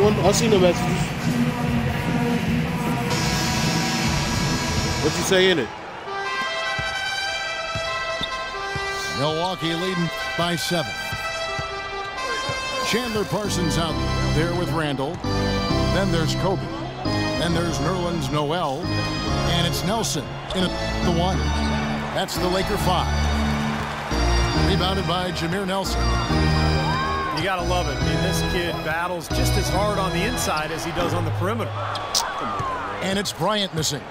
I seen the messages. What you say in it? Milwaukee leading by 7. Chandler Parsons out there with Randall. Then there's Kobe. Then there's Nerlens Noel. And it's Nelson in the 1. That's the Laker 5. Rebounded by Jameer Nelson. You got to love it. I mean, this kid battles just as hard on the inside as he does on the perimeter. And it's Bryant missing.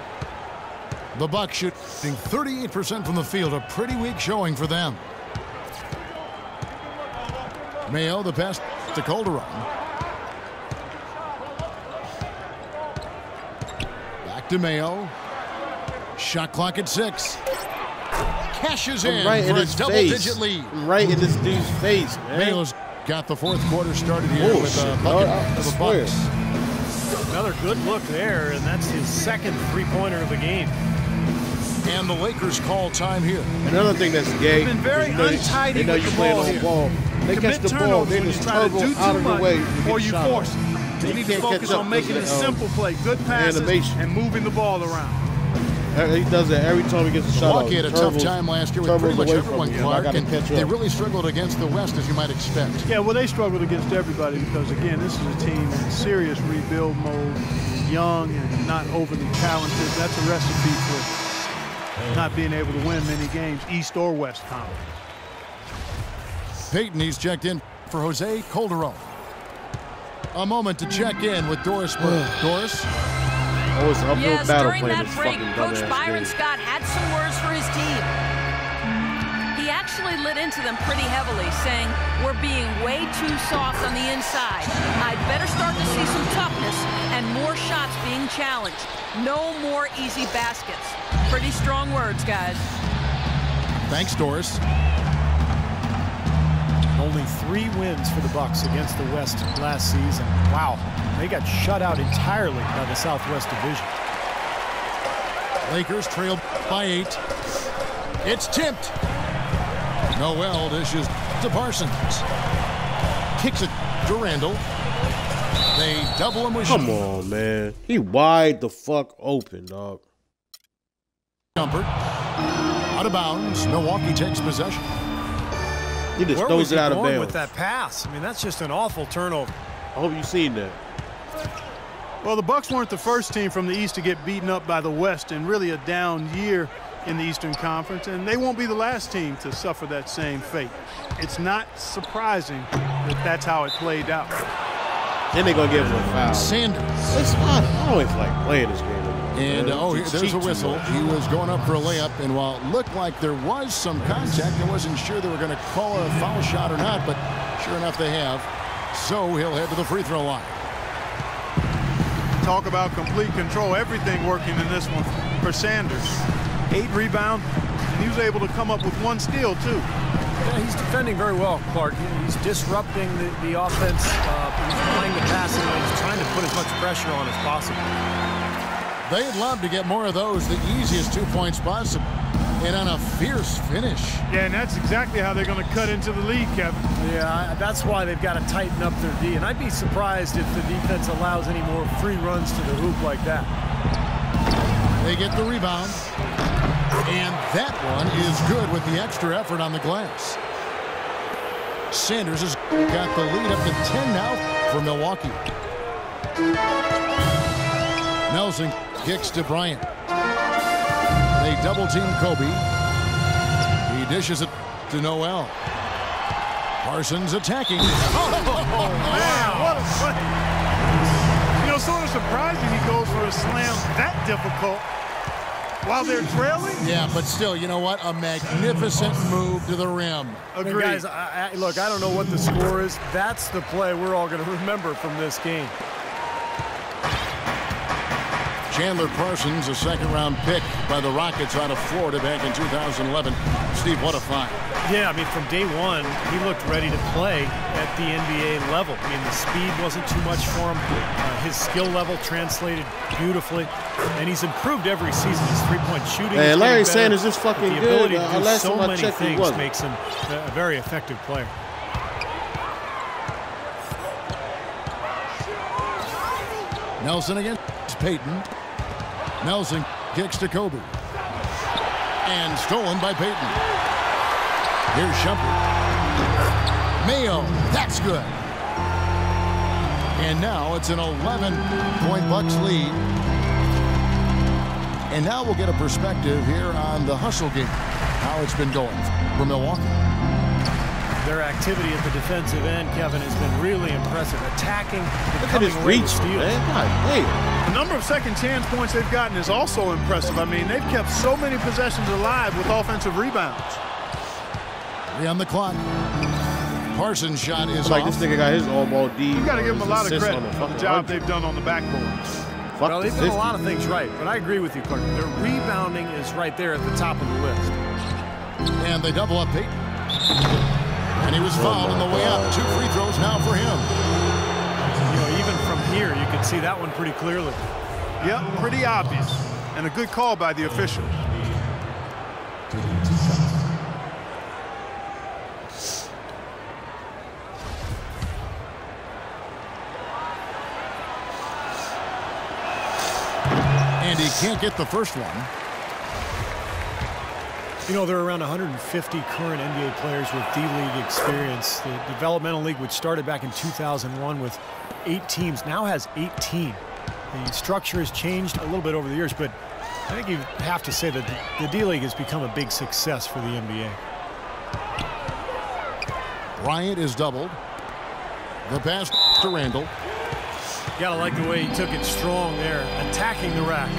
The Bucks shooting 38% from the field. A pretty weak showing for them. Mayo, the pass to Calderon. Back to Mayo. Shot clock at 6. Cashes in right for in a his double-digit lead. Right in this dude's face, man. Mayo's got the fourth quarter started here with a bucket for the Bucks. Another good look there, and that's his second three-pointer of the game. And the Lakers call time here. Another thing that's gay. Been very untidy with the ball here. They catch the ball, they just turbo out of the way, or you force it. They need to focus on making a simple play, good passes, and moving the ball around. He does that every time he gets a shot. Milwaukee had a tough time last year with pretty much everyone, Clark, and they really struggled against the West, as you might expect. Yeah, well, they struggled against everybody because, again, this is a team in serious rebuild mode, young and not overly talented. That's a recipe for not being able to win many games, East or West Conference. Peyton, he's checked in for Jose Calderon. A moment to check in with Doris Burke. Doris? Yes, during that break, Coach Byron Scott had some words for his team. He actually lit into them pretty heavily, saying, we're being way too soft on the inside. I'd better start to see some toughness and more shots being challenged. No more easy baskets. Pretty strong words, guys. Thanks, Doris. Only 3 wins for the Bucks against the West last season. Wow, they got shut out entirely by the Southwest Division. Lakers trail by 8. It's tipped. Noel dishes to Parsons. Kicks it to Randall. They double him with Come on, man. He wide the fuck open, dog. Comfort. Out of bounds. Milwaukee takes possession. He just Where throws was it he out of going bounds. with that pass? I mean, that's just an awful turnover. I hope you've seen that. Well, the Bucks weren't the first team from the East to get beaten up by the West in really a down year in the Eastern Conference, and they won't be the last team to suffer that same fate. It's not surprising that that's how it played out. Then they're going to give him a foul. Sanders. It's fine. I always like playing this game. And, there's a whistle. He was going up for a layup, and while it looked like there was some contact, I wasn't sure they were going to call a foul shot or not, but sure enough they have. So he'll head to the free throw line. Talk about complete control. Everything working in this one for Sanders. 8 rebounds, and he was able to come up with 1 steal, too. Yeah, he's defending very well, Clark. He's disrupting the offense. He's playing the passing lane. He's trying to put as much pressure on as possible. They'd love to get more of those, the easiest 2-point spots, and on a fierce finish. Yeah, and that's exactly how they're going to cut into the lead, Kevin. Yeah, that's why they've got to tighten up their D. And I'd be surprised if the defense allows any more free runs to the hoop like that. They get the rebound. And that one is good with the extra effort on the glass. Sanders has got the lead up to 10 now for Milwaukee. Nelson kicks to Bryant. They double-team Kobe. He dishes it to Noel. Parsons attacking. Oh, man, what a play. You know, sort of surprising he goes for a slam that difficult while they're trailing. Yeah, but still, you know what? A magnificent move to the rim. Agreed. Guys, look, I don't know what the score is. That's the play we're all going to remember from this game. Chandler Parsons, a second-round pick by the Rockets out of Florida back in 2011. Steve, what a find. Yeah, I mean, from day one, he looked ready to play at the NBA level. I mean, the speed wasn't too much for him. His skill level translated beautifully, and he's improved every season. His three-point shooting is Larry better. Sanders is fucking the good. ability to do Last so time I many checked, he things wasn't. makes him a very effective player. Nelson against Payton. Nelson kicks to Kobe. And stolen by Payton. Here's Shumpert. Mayo, that's good. And now it's an 11-point Bucks lead. And now we'll get a perspective here on the hustle game, how it's been going for Milwaukee. Their activity at the defensive end, Kevin, has been really impressive. Attacking, look at his reach, man. God, the number of second chance points they've gotten is also impressive. I mean, they've kept so many possessions alive with offensive rebounds. 3 on the clock. Parsons' shot is like off. this nigga got his all-ball D. You got to give them a lot of credit for the job they've done on the backboard. Well, they've done a lot of things right, but I agree with you, Clark. Their rebounding is right there at the top of the list. And they double up Payton. And he was fouled on the way up. 2 free throws now for him. You know, even from here, you can see that one pretty clearly. Yep, pretty obvious. And a good call by the official. And he can't get the first one. You know, there are around 150 current NBA players with D-League experience. The developmental league, which started back in 2001 with 8 teams, now has 18. The structure has changed a little bit over the years, but I think you have to say that the D-League has become a big success for the NBA. Bryant is doubled. The pass to Randall. You gotta like the way he took it strong there, attacking the rack.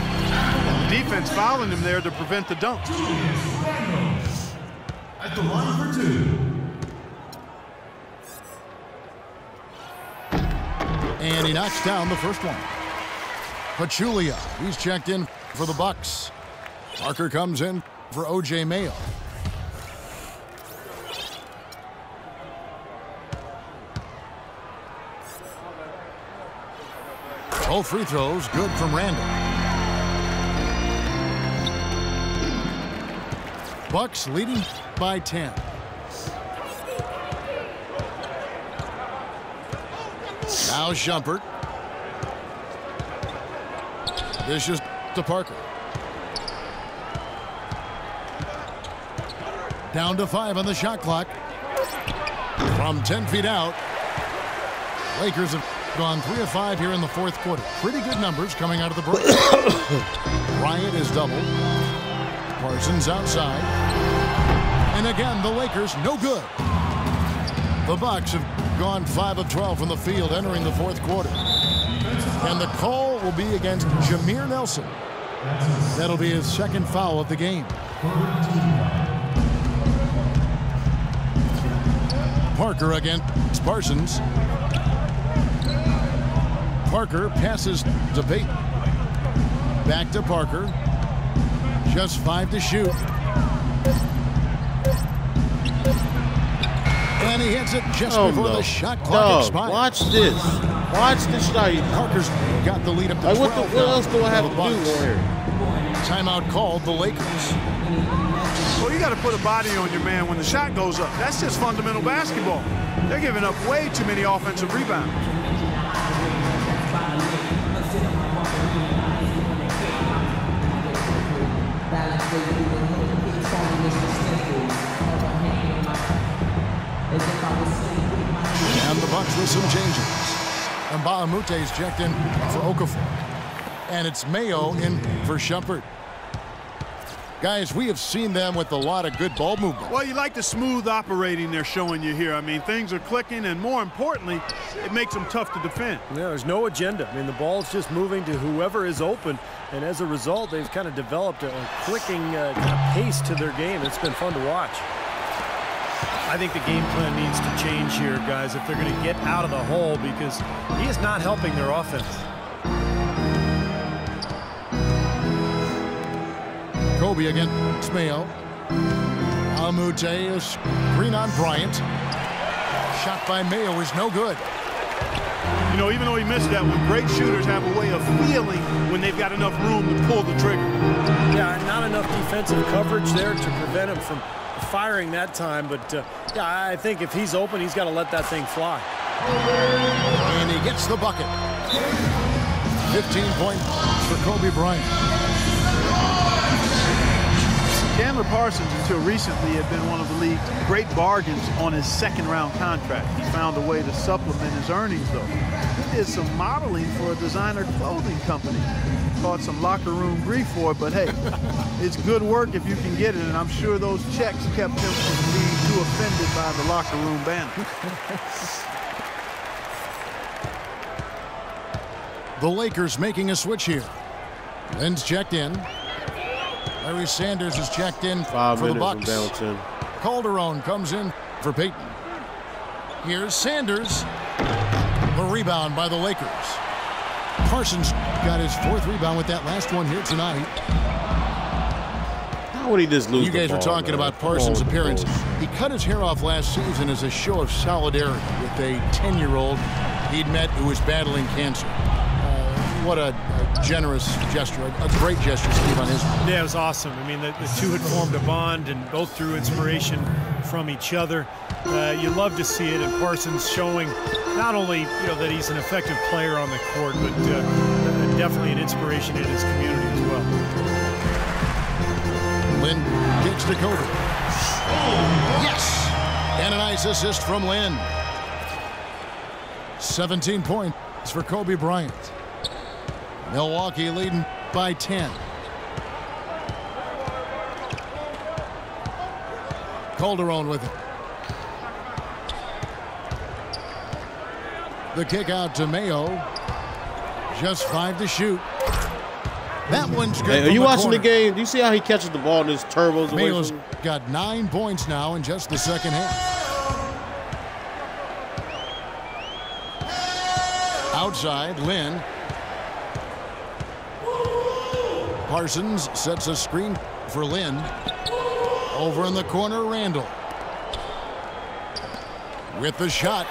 The defense fouling him there to prevent the dunk. At the line for 2. And he knocks down the first one. Pachulia, he's checked in for the Bucks. Parker comes in for O.J. Mayo. Both free throws good from Randall. Bucks leading by 10. Now Shumpert. Dishes to Parker. Down to 5 on the shot clock. From 10 feet out. Lakers have gone 3 of 5 here in the fourth quarter. Pretty good numbers coming out of the break. Bryant is doubled. Parsons outside. And again, the Lakers no good. The Bucks have gone 5 of 12 from the field entering the fourth quarter. And the call will be against Jameer Nelson. That'll be his second foul of the game. Parker against Parsons. Parker passes to Payton. Back to Parker. Just 5 to shoot. And he hits it just before the shot clock expires. Watch this. Watch this shot. Parker's got the lead up to 12. What else do I have to do here? Timeout called the Lakers. Well, you got to put a body on your man when the shot goes up. That's just fundamental basketball. They're giving up way too many offensive rebounds. And the Bucks with some changes. And Mbah-a-Moute is checked in for Okafor. And it's Mayo in for Shumpert. Guys, we have seen them with a lot of good ball movement. Well, you like the smooth operating they're showing you here. I mean, things are clicking, and more importantly, it makes them tough to defend. Yeah, there's no agenda. I mean, the ball's just moving to whoever is open, and as a result, they've kind of developed a clicking kind of pace to their game. It's been fun to watch. I think the game plan needs to change here, guys, if they're going to get out of the hole, because he is not helping their offense. Kobe against Mayo. Mbah-a-Moute is screen on Bryant. Shot by Mayo is no good. You know, even though he missed that one, great shooters have a way of feeling when they've got enough room to pull the trigger. Yeah, not enough defensive coverage there to prevent him from firing that time. But, yeah, I think if he's open, he's got to let that thing fly. And he gets the bucket. 15 points for Kobe Bryant. Chandler Parsons, until recently, had been one of the league's great bargains on his second-round contract. He found a way to supplement his earnings, though. He did some modeling for a designer clothing company. Caught some locker room grief for it, but hey, it's good work if you can get it, and I'm sure those checks kept him from being too offended by the locker room banner. The Lakers making a switch here. Lynn's checked in. Larry Sanders is checked in for the Bucks. Calderon comes in for Payton. Here's Sanders. The rebound by the Lakers. Parsons got his 4th rebound with that last one here tonight. How would he just lose You guys the ball, were talking about Parsons' appearance. He cut his hair off last season as a show of solidarity with a 10-year-old he'd met who was battling cancer. What a generous gesture, a great gesture, Steve, on his part. Yeah, it was awesome. I mean, the two had formed a bond and both drew inspiration from each other. You love to see it, and Parsons showing not only that he's an effective player on the court, but definitely an inspiration in his community as well. Lynn kicks to Kobe. Yes! And a nice assist from Lynn. 17 points for Kobe Bryant. Milwaukee leading by 10. Calderon with it. The kick out to Mayo. Just 5 to shoot. That one's good. Hey, are you watching the game? Do you see how he catches the ball and his turbos away? Mayo's got 9 points now in just the second half. Outside, Lynn. Parsons sets a screen for Lynn. Over in the corner, Randall. With the shot.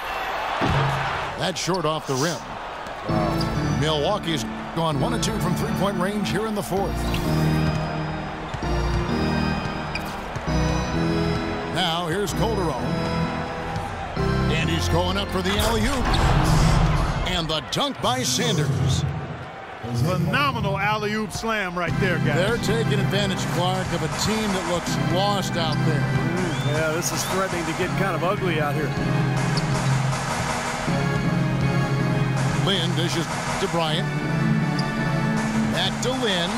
That's short off the rim. Milwaukee's gone 1 of 2 from 3-point range here in the 4th. Now here's Calderon. And he's going up for the alley-oop. And the dunk by Sanders. Phenomenal alley-oop slam right there, guys. They're taking advantage, Clark, of a team that looks lost out there. Yeah, this is threatening to get kind of ugly out here. Lynn dishes to Bryant. Back to Lynn.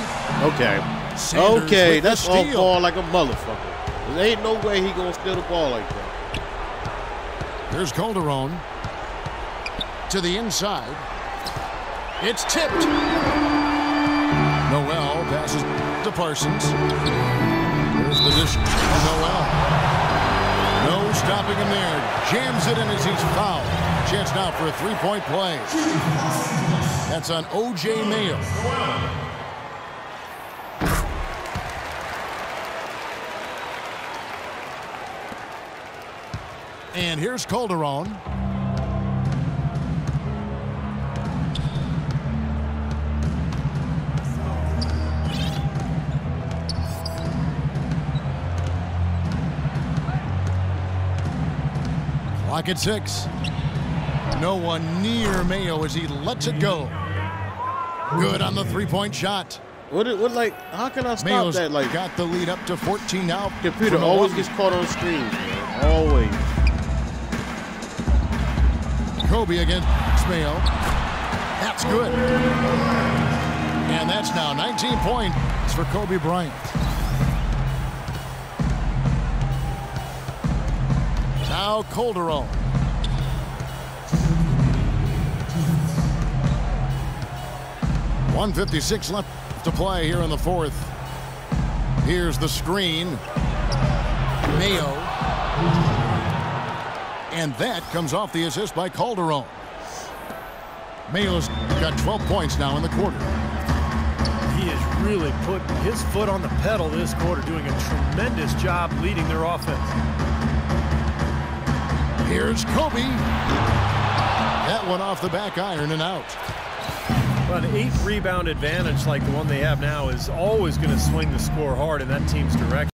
Okay. Sanders okay, with that's the off steal. ball like a motherfucker. There ain't no way he gonna steal the ball like that. Here's Calderon. To the inside. It's tipped. Noel passes to Parsons. Here's the dish to Noel. No stopping him there. Jams it in as he's fouled. Chance now for a 3-point play. That's on O.J. Mayo. And here's Calderon. Clock at 6. No one near Mayo as he lets it go. Good on the 3-point shot. What like, how can I stop Mayo's that? Like, got the lead up to 14 now. computer always gets caught on screens, man. Always. Kobe against Mayo. That's good. And that's now 19 points for Kobe Bryant. Now Calderon. .156 left to play here in the 4th. Here's the screen. Mayo. And that comes off the assist by Calderon. Mayo's got 12 points now in the quarter. He has really put his foot on the pedal this quarter, doing a tremendous job leading their offense. Here's Kobe. That one off the back iron and out. Well, an 8-rebound advantage like the one they have now is always going to swing the score hard in that team's direction.